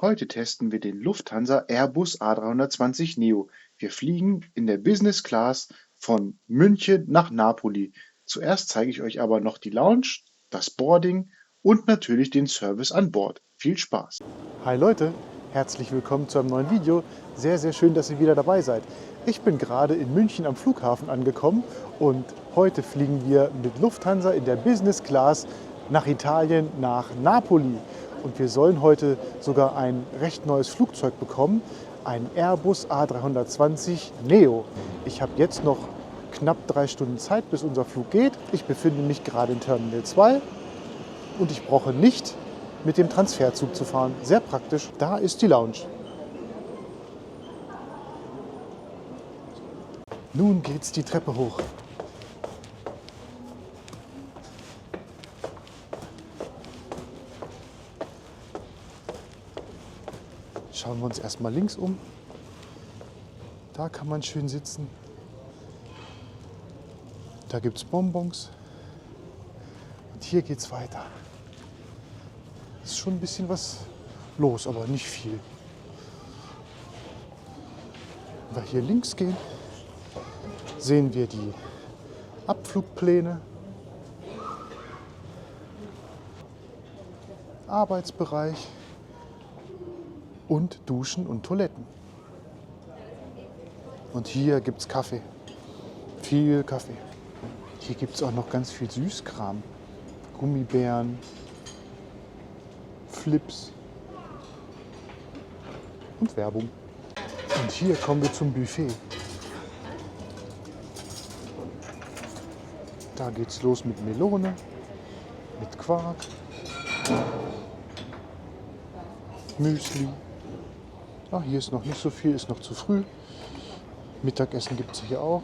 Heute testen wir den Lufthansa Airbus A320 Neo. Wir fliegen in der Business Class von München nach Napoli. Zuerst zeige ich euch aber noch die Lounge, das Boarding und natürlich den Service an Bord. Viel Spaß! Hi Leute, herzlich willkommen zu einem neuen Video. Sehr, sehr schön, dass ihr wieder dabei seid. Ich bin gerade in München am Flughafen angekommen und heute fliegen wir mit Lufthansa in der Business Class nach Italien, nach Napoli. Und wir sollen heute sogar ein recht neues Flugzeug bekommen, ein Airbus A320 Neo. Ich habe jetzt noch knapp 3 Stunden Zeit, bis unser Flug geht. Ich befinde mich gerade in Terminal 2 und ich brauche nicht mit dem Transferzug zu fahren. Sehr praktisch. Da ist die Lounge. Nun geht's die Treppe hoch. Schauen wir uns erstmal links um. Da kann man schön sitzen. Da gibt es Bonbons. Und hier geht's weiter. Ist schon ein bisschen was los, aber nicht viel. Wenn wir hier links gehen, sehen wir die Abflugpläne, Arbeitsbereich und Duschen und Toiletten. Und hier gibt es Kaffee. Viel Kaffee. Hier gibt es auch noch ganz viel Süßkram. Gummibären, Flips und Werbung. Und hier kommen wir zum Buffet. Da geht's los mit Melone, mit Quark, Müsli. Ah, hier ist noch nicht so viel, ist noch zu früh. Mittagessen gibt es hier auch.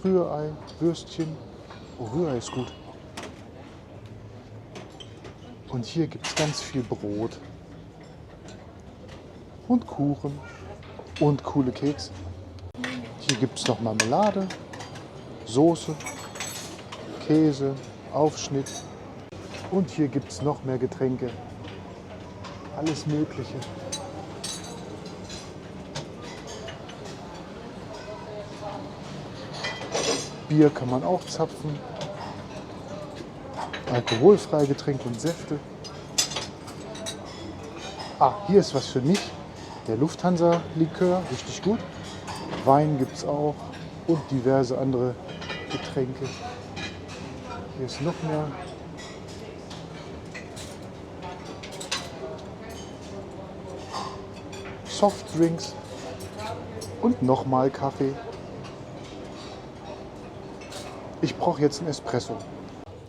Rührei, Würstchen. Oh, Rührei ist gut. Und hier gibt es ganz viel Brot und Kuchen und coole Kekse. Hier gibt es noch Marmelade, Soße, Käse, Aufschnitt. Und hier gibt es noch mehr Getränke. Alles Mögliche. Bier kann man auch zapfen. Alkoholfreie Getränke und Säfte. Ah, hier ist was für mich. Der Lufthansa-Likör, richtig gut. Wein gibt es auch und diverse andere Getränke. Hier ist noch mehr. Softdrinks und nochmal Kaffee. Ich brauche jetzt einen Espresso.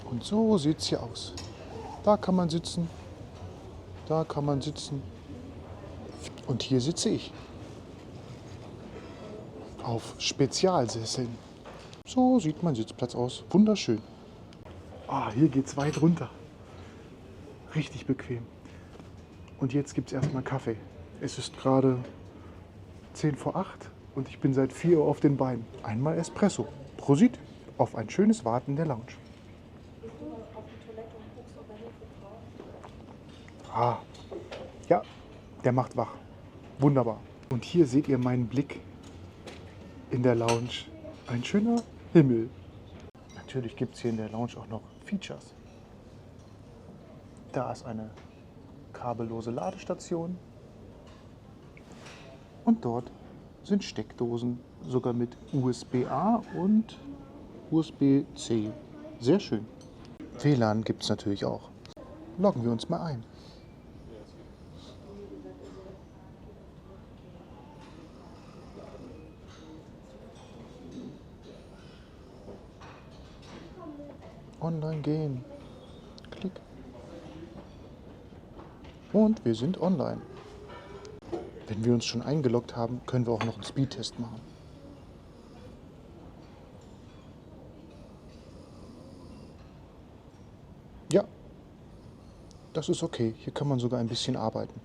Und so sieht es hier aus. Da kann man sitzen, da kann man sitzen. Und hier sitze ich. Auf Spezialsesseln. So sieht mein Sitzplatz aus. Wunderschön. Ah, hier geht es weit runter. Richtig bequem. Und jetzt gibt es erstmal Kaffee. Es ist gerade 10 vor 8 und ich bin seit 4 Uhr auf den Beinen. Einmal Espresso. Prosit auf ein schönes Warten in der Lounge. Ah, ja, der macht wach. Wunderbar. Und hier seht ihr meinen Blick in der Lounge. Ein schöner Himmel. Natürlich gibt es hier in der Lounge auch noch Features. Da ist eine kabellose Ladestation. Und dort sind Steckdosen, sogar mit USB-A und USB-C. Sehr schön. WLAN gibt es natürlich auch. Loggen wir uns mal ein. Online gehen. Klick. Und wir sind online. Wenn wir uns schon eingeloggt haben, können wir auch noch einen Speedtest machen. Ja, das ist okay. Hier kann man sogar ein bisschen arbeiten.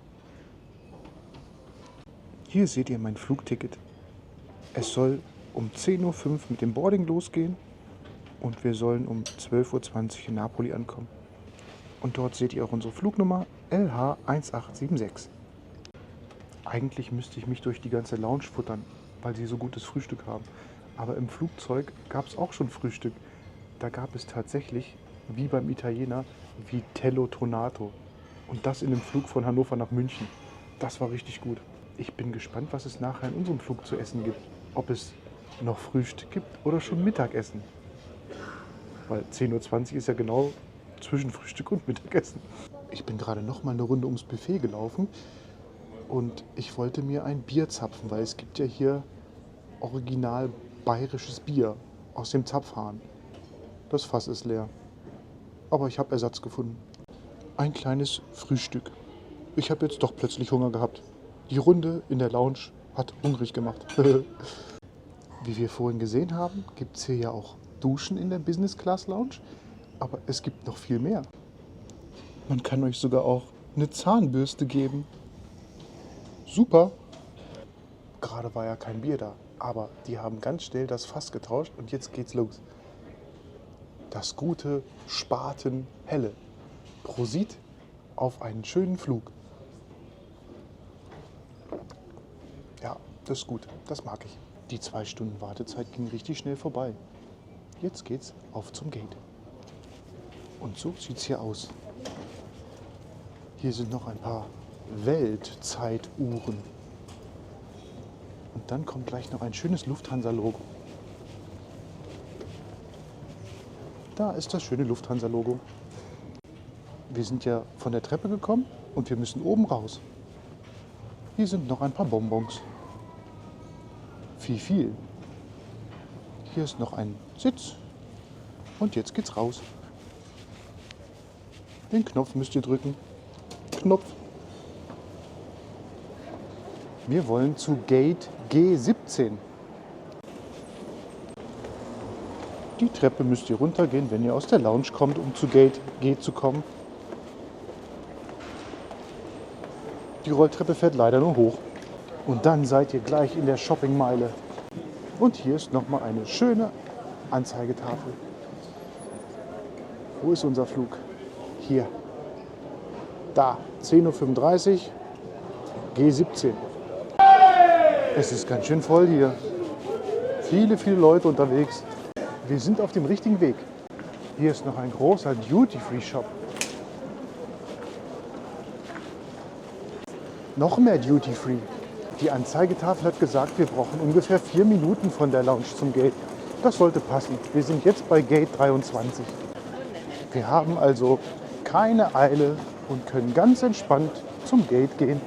Hier seht ihr mein Flugticket. Es soll um 10:05 Uhr mit dem Boarding losgehen und wir sollen um 12:20 Uhr in Napoli ankommen. Und dort seht ihr auch unsere Flugnummer LH1876. Eigentlich müsste ich mich durch die ganze Lounge futtern, weil sie so gutes Frühstück haben. Aber im Flugzeug gab es auch schon Frühstück. Da gab es tatsächlich, wie beim Italiener, Vitello Tonato. Und das in dem Flug von Hannover nach München. Das war richtig gut. Ich bin gespannt, was es nachher in unserem Flug zu essen gibt. Ob es noch Frühstück gibt oder schon Mittagessen. Weil 10:20 Uhr ist ja genau zwischen Frühstück und Mittagessen. Ich bin gerade noch mal eine Runde ums Buffet gelaufen und ich wollte mir ein Bier zapfen, weil es gibt ja hier original bayerisches Bier aus dem Zapfhahn. Das Fass ist leer. Aber ich habe Ersatz gefunden. Ein kleines Frühstück. Ich habe jetzt doch plötzlich Hunger gehabt. Die Runde in der Lounge hat hungrig gemacht. Wie wir vorhin gesehen haben, gibt es hier ja auch Duschen in der Business Class Lounge. Aber es gibt noch viel mehr. Man kann euch sogar auch eine Zahnbürste geben. Super. Gerade war ja kein Bier da, aber die haben ganz schnell das Fass getauscht und jetzt geht's los. Das gute Spaten Helle. Prosit auf einen schönen Flug. Ja, das ist gut. Das mag ich. Die 2 Stunden Wartezeit ging richtig schnell vorbei. Jetzt geht's auf zum Gate. Und so sieht's hier aus. Hier sind noch ein paar Weltzeituhren. Und dann kommt gleich noch ein schönes Lufthansa-Logo. Da ist das schöne Lufthansa-Logo. Wir sind ja von der Treppe gekommen und wir müssen oben raus. Hier sind noch ein paar Bonbons. Viel. Hier ist noch ein Sitz. Und jetzt geht's raus. Den Knopf müsst ihr drücken. Knopf. Wir wollen zu Gate G17. Die Treppe müsst ihr runtergehen, wenn ihr aus der Lounge kommt, um zu Gate G zu kommen. Die Rolltreppe fährt leider nur hoch. Und dann seid ihr gleich in der Shoppingmeile. Und hier ist nochmal eine schöne Anzeigetafel. Wo ist unser Flug? Hier. Da. 10:35 Uhr. G17. Es ist ganz schön voll hier. Viele Leute unterwegs. Wir sind auf dem richtigen Weg. Hier ist noch ein großer Duty-Free-Shop. Noch mehr Duty-Free. Die Anzeigetafel hat gesagt, wir brauchen ungefähr 4 Minuten von der Lounge zum Gate. Das sollte passen. Wir sind jetzt bei Gate 23. Wir haben also keine Eile und können ganz entspannt zum Gate gehen.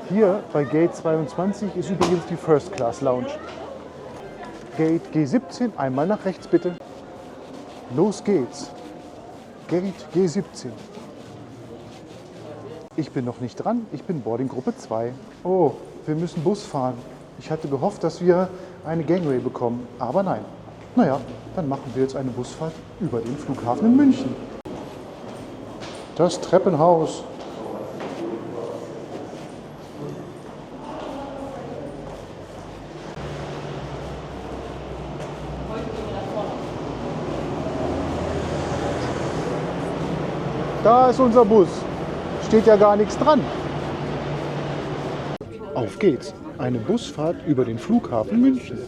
Hier bei Gate 22 ist übrigens die First Class Lounge. Gate G17, einmal nach rechts bitte. Los geht's. Gate G17. Ich bin noch nicht dran, ich bin Boarding Gruppe 2. Oh, wir müssen Bus fahren. Ich hatte gehofft, dass wir eine Gangway bekommen, aber nein. Naja, dann machen wir jetzt eine Busfahrt über den Flughafen in München. Das Treppenhaus. Da ist unser Bus. Steht ja gar nichts dran. Auf geht's. Eine Busfahrt über den Flughafen München.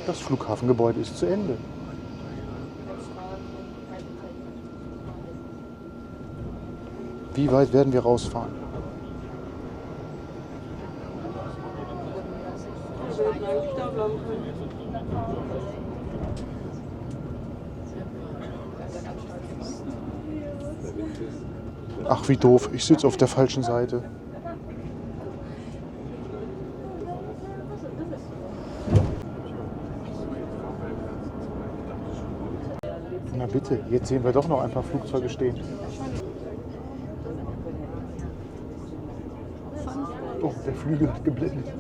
Das Flughafengebäude ist zu Ende. Wie weit werden wir rausfahren? Ach, wie doof. Ich sitze auf der falschen Seite. Na bitte, jetzt sehen wir doch noch ein paar Flugzeuge stehen. Oh, der Flügel hat geblendet.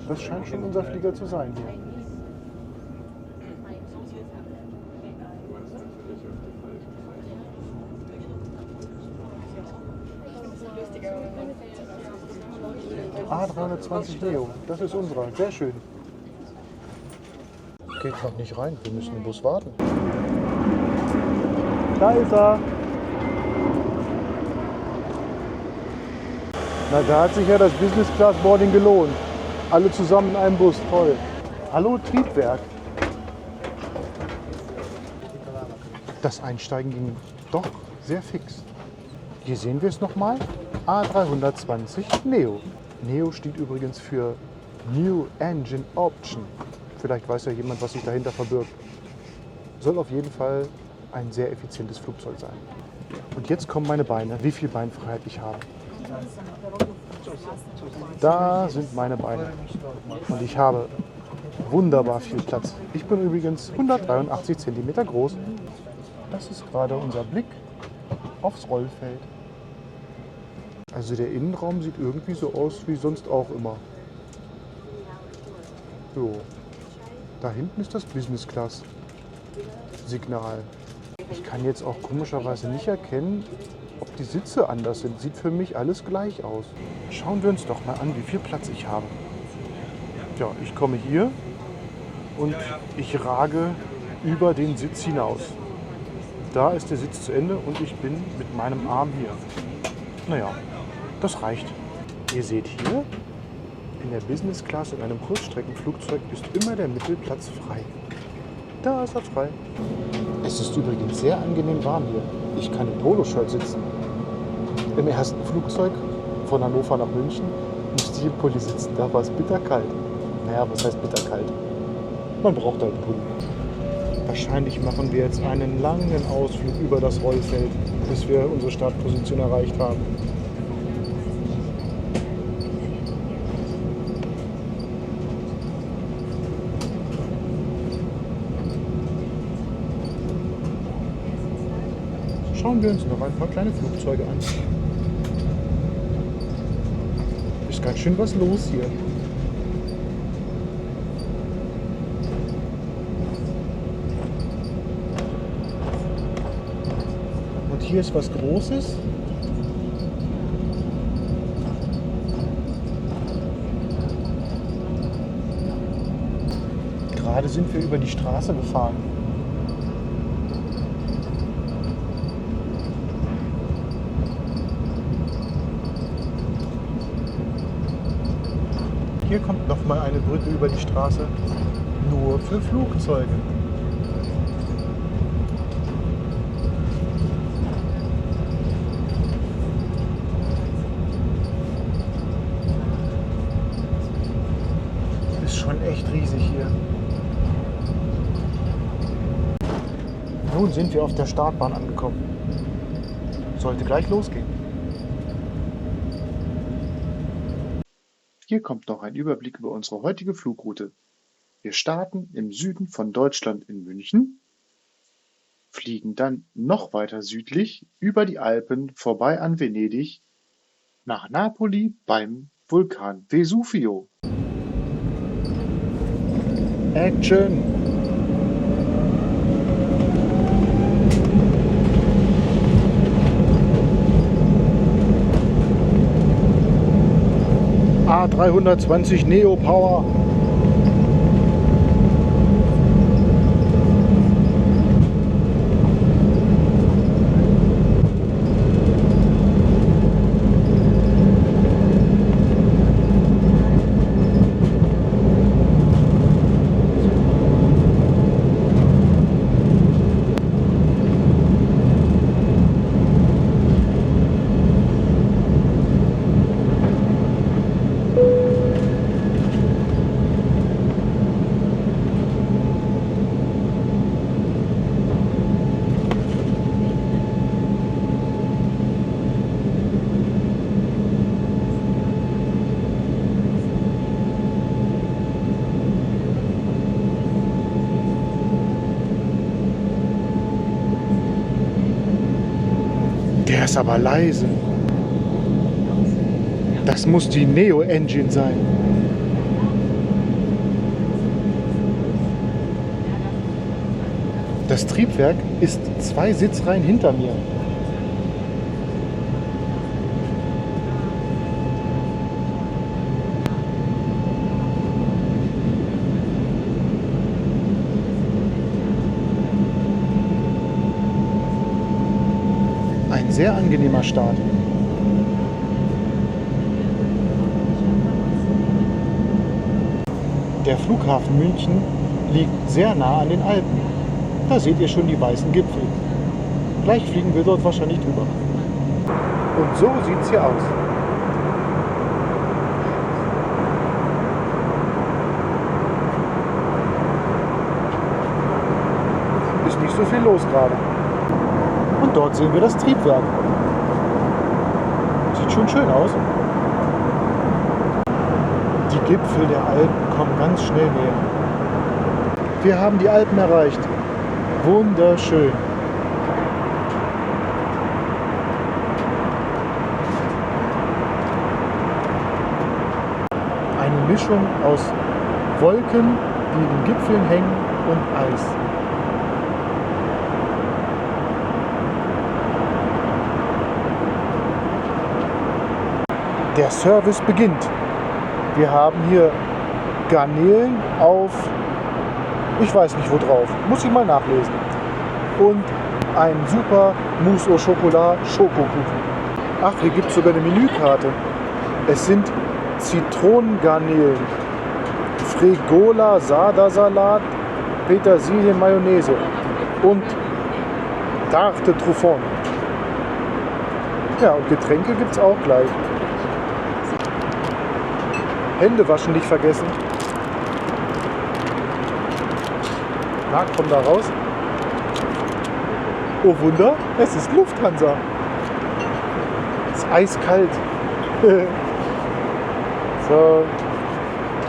Das scheint schon unser Flieger zu sein hier. A320 Neo, das ist unserer. Sehr schön. Geht noch nicht rein, wir müssen im Bus warten. Da ist er. Na, da hat sich ja das Business Class Boarding gelohnt. Alle zusammen in einem Bus, toll. Hallo Triebwerk. Das Einsteigen ging doch sehr fix. Hier sehen wir es nochmal. A320 Neo. Neo steht übrigens für New Engine Option. Vielleicht weiß ja jemand, was sich dahinter verbirgt. Soll auf jeden Fall ein sehr effizientes Flugzeug sein. Und jetzt kommen meine Beine, wie viel Beinfreiheit ich habe. Da sind meine Beine. Und ich habe wunderbar viel Platz. Ich bin übrigens 183 cm groß. Das ist gerade unser Blick aufs Rollfeld. Also der Innenraum sieht irgendwie so aus wie sonst auch immer. So. Da hinten ist das Business Class Signal. Ich kann jetzt auch komischerweise nicht erkennen, ob die Sitze anders sind. Sieht für mich alles gleich aus. Schauen wir uns doch mal an, wie viel Platz ich habe. Ja, ich komme hier und ich rage über den Sitz hinaus. Da ist der Sitz zu Ende und ich bin mit meinem Arm hier. Naja, das reicht. Ihr seht hier, in der Business Class in einem Kurzstreckenflugzeug ist immer der Mittelplatz frei. Da ist er frei. Es ist übrigens sehr angenehm warm hier. Ich kann im Poloshirt sitzen. Im ersten Flugzeug von Hannover nach München musste ich im Pulli sitzen. Da war es bitterkalt. Naja, was heißt bitterkalt? Man braucht halt einen Pulli. Wahrscheinlich machen wir jetzt einen langen Ausflug über das Rollfeld, bis wir unsere Startposition erreicht haben. Schauen wir uns noch ein paar kleine Flugzeuge an. Ist ganz schön was los hier. Und hier ist was Großes. Gerade sind wir über die Straße gefahren. Hier kommt noch mal eine Brücke über die Straße, nur für Flugzeuge. Ist schon echt riesig hier. Nun sind wir auf der Startbahn angekommen. Sollte gleich losgehen. Hier kommt noch ein Überblick über unsere heutige Flugroute. Wir starten im Süden von Deutschland in München, fliegen dann noch weiter südlich über die Alpen vorbei an Venedig nach Napoli beim Vulkan Vesuvio. Action! A320 Neo Power. Der ist aber leise. Das muss die Neo Engine sein. Das Triebwerk ist 2 Sitzreihen hinter mir. Ein sehr angenehmer Start. Der Flughafen München liegt sehr nah an den Alpen. Da seht ihr schon die weißen Gipfel. Gleich fliegen wir dort wahrscheinlich drüber. Und so sieht es hier aus. Ist nicht so viel los gerade. Und dort sehen wir das Triebwerk. Sieht schon schön aus. Die Gipfel der Alpen kommen ganz schnell näher. Wir haben die Alpen erreicht. Wunderschön. Eine Mischung aus Wolken, die in den Gipfeln hängen, und Eis. Der Service beginnt. Wir haben hier Garnelen auf, ich weiß nicht wo drauf, muss ich mal nachlesen. Und ein super Mousse au Chocolat Schokokuchen. Ach, hier gibt es sogar eine Menükarte. Es sind Zitronengarnelen, Fregola Sarda-Salat, Petersilien Mayonnaise und Tarte Truffon. Ja, und Getränke gibt es auch gleich. Hände waschen nicht vergessen. Na, komm da raus. Oh Wunder, es ist Lufthansa. Es ist eiskalt. So,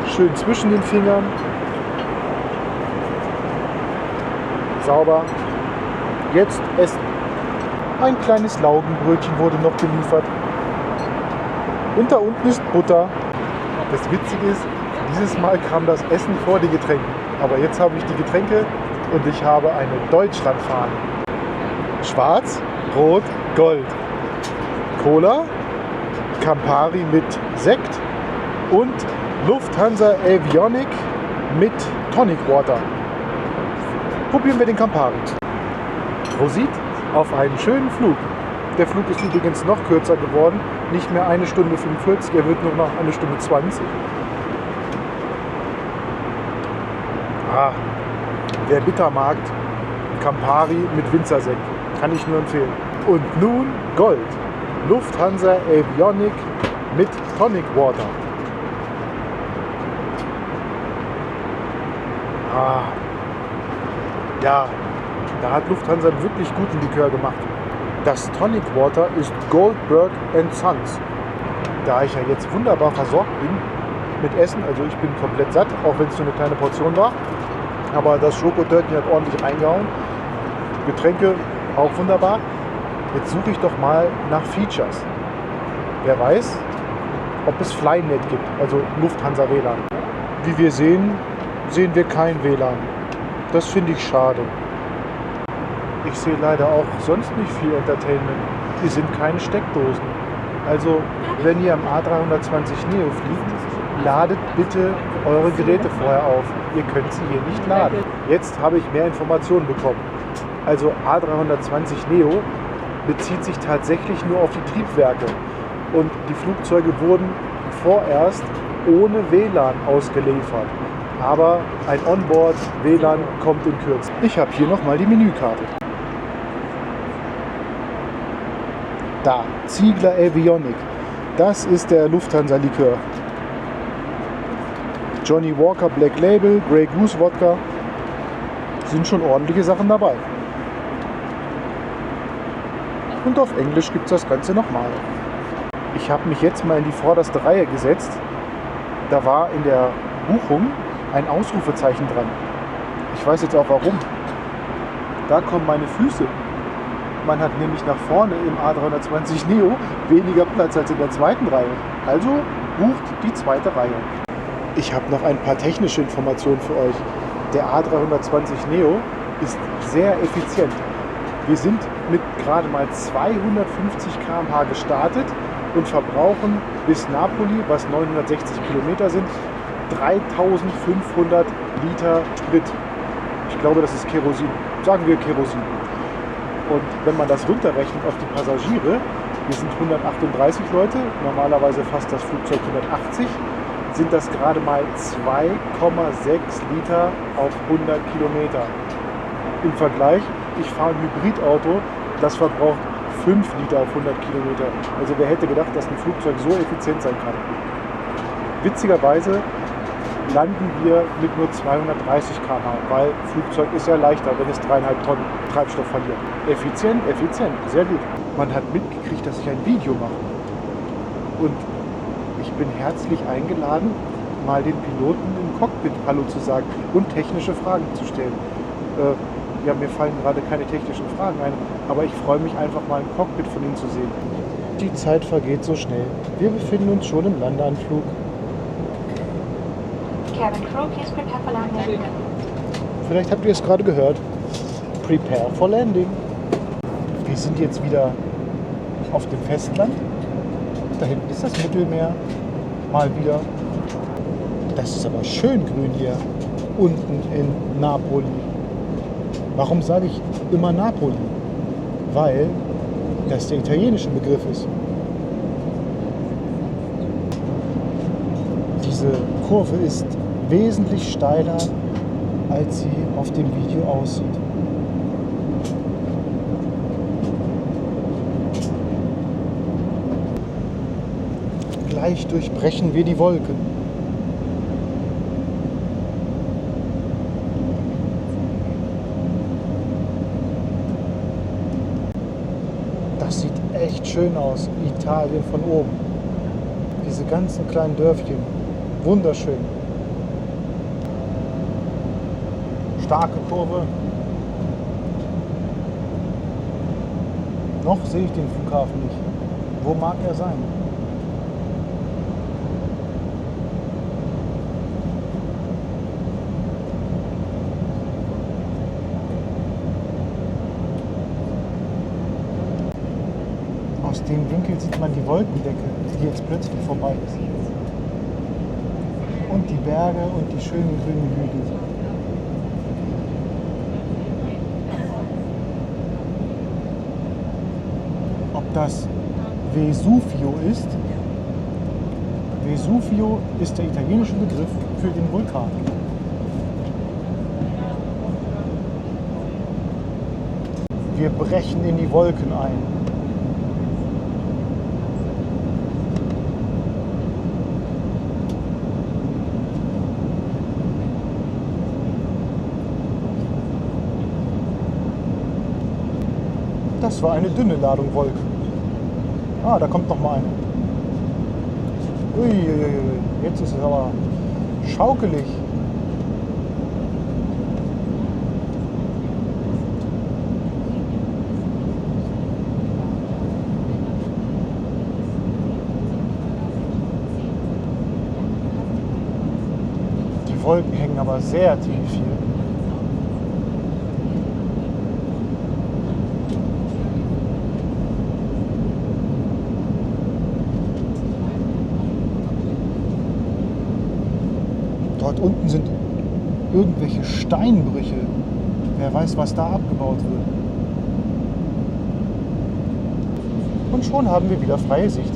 schön zwischen den Fingern. Sauber. Jetzt essen. Ein kleines Laugenbrötchen wurde noch geliefert. Und da unten ist Butter. Das Witzige ist, dieses Mal kam das Essen vor die Getränke. Aber jetzt habe ich die Getränke und ich habe eine Deutschlandfahne. Schwarz, Rot, Gold. Cola, Campari mit Sekt und Lufthansa Avionic mit Tonic Water. Probieren wir den Campari. Prosit auf einen schönen Flug. Der Flug ist übrigens noch kürzer geworden. Nicht mehr 1 Stunde 45, er wird nur noch 1 Stunde 20. Der Bittermarkt Campari mit Winzersekt. Kann ich nur empfehlen. Und nun Gold. Lufthansa Avionic mit Tonic Water. Ja, da hat Lufthansa einen wirklich guten Likör gemacht. Das Tonic Water ist Goldberg & Sons. Da ich ja jetzt wunderbar versorgt bin mit Essen, also ich bin komplett satt, auch wenn es nur eine kleine Portion war, aber das Schokotörtchen hat ordentlich reingehauen. Getränke auch wunderbar. Jetzt suche ich doch mal nach Features. Wer weiß, ob es Flynet gibt, also Lufthansa WLAN. Wie wir sehen, sehen wir kein WLAN. Das finde ich schade. Ich sehe leider auch sonst nicht viel Entertainment. Hier sind keine Steckdosen. Also, wenn ihr am A320 Neo fliegt, ladet bitte eure Geräte vorher auf. Ihr könnt sie hier nicht laden. Jetzt habe ich mehr Informationen bekommen. Also A320 Neo bezieht sich tatsächlich nur auf die Triebwerke. Und die Flugzeuge wurden vorerst ohne WLAN ausgeliefert. Aber ein Onboard-WLAN kommt in Kürze. Ich habe hier nochmal die Menükarte. Da, Ziegler Avionic. Das ist der Lufthansa-Likör. Johnny Walker Black Label, Grey Goose Wodka. Sind schon ordentliche Sachen dabei. Und auf Englisch gibt es das Ganze nochmal. Ich habe mich jetzt mal in die vorderste Reihe gesetzt. Da war in der Buchung ein Ausrufezeichen dran. Ich weiß jetzt auch warum. Da kommen meine Füße. Man hat nämlich nach vorne im A320 Neo weniger Platz als in der zweiten Reihe. Also bucht die zweite Reihe. Ich habe noch ein paar technische Informationen für euch. Der A320 Neo ist sehr effizient. Wir sind mit gerade mal 250 km/h gestartet und verbrauchen bis Napoli, was 960 Kilometer sind, 3500 Liter Sprit. Ich glaube, das ist Kerosin. Sagen wir Kerosin. Und wenn man das runterrechnet auf die Passagiere, wir sind 138 Leute, normalerweise fasst das Flugzeug 180, sind das gerade mal 2,6 Liter auf 100 Kilometer. Im Vergleich, ich fahre ein Hybridauto, das verbraucht 5 Liter auf 100 Kilometer. Also wer hätte gedacht, dass ein Flugzeug so effizient sein kann. Witzigerweise landen wir mit nur 230 km/h, weil Flugzeug ist ja leichter, wenn es 3,5 Tonnen Treibstoff verliert. Effizient, effizient, sehr gut. Man hat mitgekriegt, dass ich ein Video mache. Und ich bin herzlich eingeladen, mal den Piloten im Cockpit Hallo zu sagen und technische Fragen zu stellen. Ja, mir fallen gerade keine technischen Fragen ein, aber ich freue mich einfach mal im Cockpit von Ihnen zu sehen. Die Zeit vergeht so schnell. Wir befinden uns schon im Landeanflug. Cabin crew, please prepare for landing. Vielleicht habt ihr es gerade gehört. Prepare for landing. Wir sind jetzt wieder auf dem Festland. Da hinten ist das Mittelmeer. Mal wieder. Das ist aber schön grün hier. Unten in Napoli. Warum sage ich immer Napoli? Weil das der italienische Begriff ist. Diese Kurve ist wesentlich steiler, als sie auf dem Video aussieht. Gleich durchbrechen wir die Wolken. Das sieht echt schön aus, Italien von oben. Diese ganzen kleinen Dörfchen, wunderschön. Starke Kurve. Noch sehe ich den Flughafen nicht. Wo mag er sein? Aus dem Winkel sieht man die Wolkendecke, die jetzt plötzlich vorbei ist. Und die Berge und die schönen grünen Hügel. Ob das Vesuvio ist? Vesuvio ist der italienische Begriff für den Vulkan. Wir brechen in die Wolken ein. Das war eine dünne Ladung Wolken. Ah, da kommt noch mal eine. Uiuiui, jetzt ist es aber schaukelig. Die Wolken hängen aber sehr tief hier. Dort unten sind irgendwelche Steinbrüche. Wer weiß, was da abgebaut wird. Und schon haben wir wieder freie Sicht.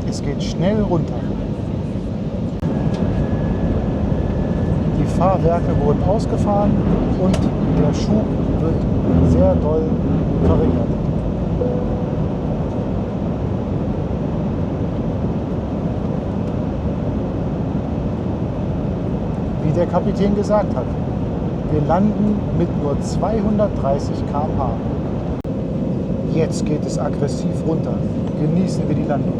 Es geht schnell runter. Die Fahrwerke wurden ausgefahren und der Schub wird sehr doll verringert. Wie der Kapitän gesagt hat, wir landen mit nur 230 km/h. Jetzt geht es aggressiv runter. Genießen wir die Landung.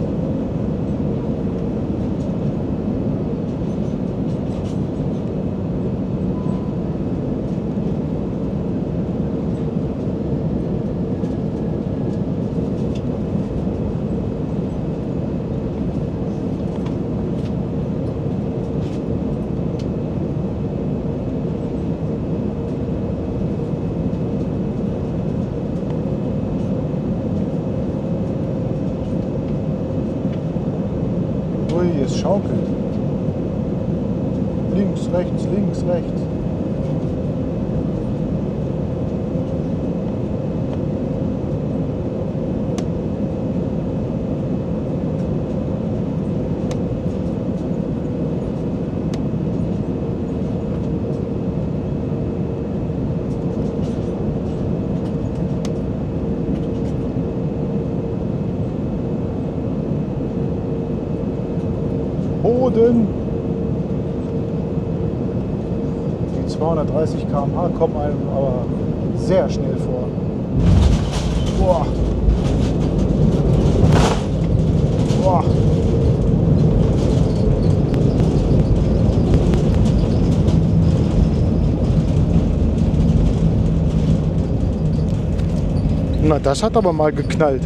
es schaukelt. Links, rechts, links, rechts. Boden. Die 230 km/h kommen einem aber sehr schnell vor. Boah. Boah. Na, das hat aber mal geknallt.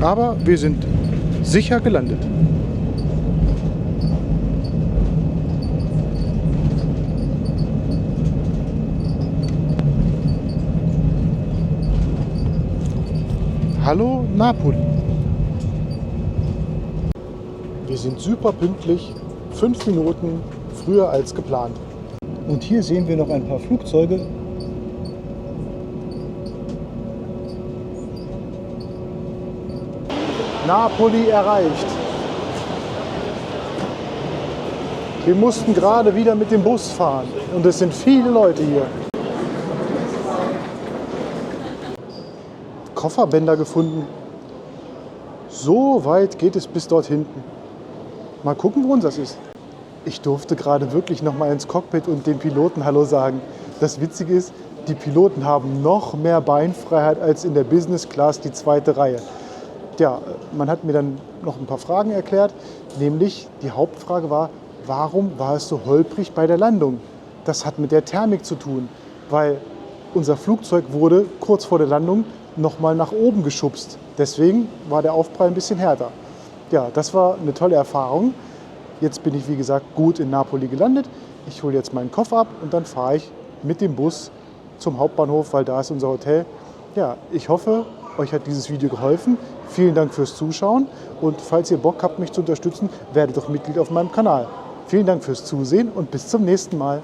Aber wir sind sicher gelandet. Hallo Napoli. Wir sind super pünktlich, 5 Minuten früher als geplant. Und hier sehen wir noch ein paar Flugzeuge. Napoli erreicht. Wir mussten gerade wieder mit dem Bus fahren und es sind viele Leute hier. Kofferbänder gefunden. So weit geht es bis dort hinten. Mal gucken, wo uns das ist. Ich durfte gerade wirklich noch mal ins Cockpit und dem Piloten Hallo sagen. Das Witzige ist, die Piloten haben noch mehr Beinfreiheit als in der Business Class, die zweite Reihe. Ja, man hat mir dann noch ein paar Fragen erklärt, nämlich die Hauptfrage war, warum war es so holprig bei der Landung? Das hat mit der Thermik zu tun, weil unser Flugzeug wurde kurz vor der Landung nochmal nach oben geschubst. Deswegen war der Aufprall ein bisschen härter. Ja, das war eine tolle Erfahrung. Jetzt bin ich, wie gesagt, gut in Napoli gelandet. Ich hole jetzt meinen Koffer ab und dann fahre ich mit dem Bus zum Hauptbahnhof, weil da ist unser Hotel. Ja, ich hoffe, euch hat dieses Video geholfen. Vielen Dank fürs Zuschauen und falls ihr Bock habt, mich zu unterstützen, werdet doch Mitglied auf meinem Kanal. Vielen Dank fürs Zusehen und bis zum nächsten Mal.